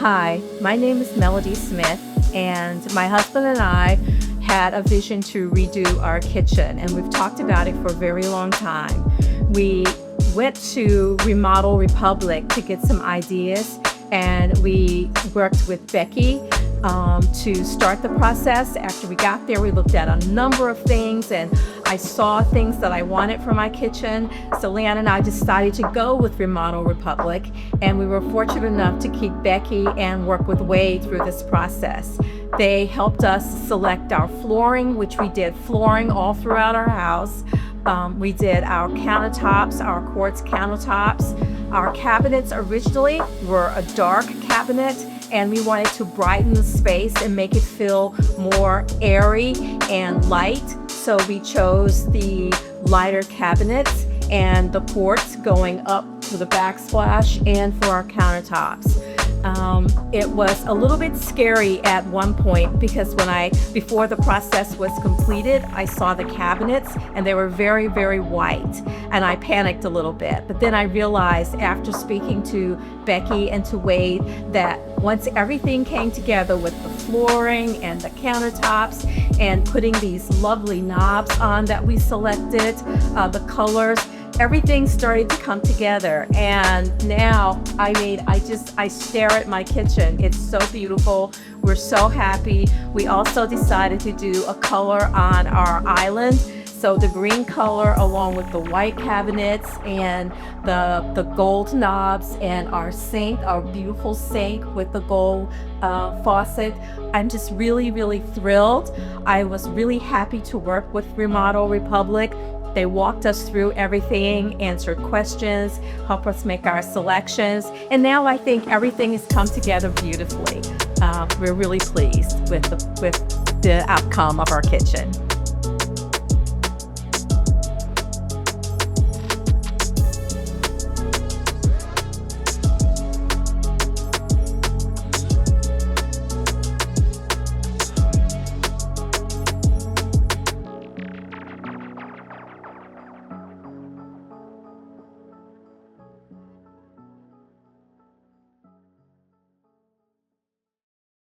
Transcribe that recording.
Hi, my name is Melody Smith, and my husband and I had a vision to redo our kitchen, and we've talked about it for a very long time. We went to Remodel Republic to get some ideas, and we worked with Becky to start the process. After we got there, we looked at a number of things, and I saw things that I wanted for my kitchen. So Leanne and I decided to go with Remodel Republic, and we were fortunate enough to keep Becky and work with Wade through this process. They helped us select our flooring, which we did flooring all throughout our house. We did our countertops, our quartz countertops. Our cabinets originally were a dark cabinet, and we wanted to brighten the space and make it feel more airy and light. So we chose the lighter cabinets and the ports going up to the backsplash and for our countertops. It was a little bit scary at one point because before the process was completed, I saw the cabinets and they were very, very white, and I panicked a little bit. But then I realized after speaking to Becky and to Wade that once everything came together with the flooring and the countertops and putting these lovely knobs on that we selected, the colors, everything started to come together. And now, I stare at my kitchen. It's so beautiful. We're so happy. We also decided to do a color on our island. So the green color along with the white cabinets and the gold knobs and our sink, our beautiful sink with the gold faucet. I'm just really, really thrilled. I was really happy to work with Remodel Republic. They walked us through everything, answered questions, helped us make our selections, and now I think everything has come together beautifully. We're really pleased with the outcome of our kitchen.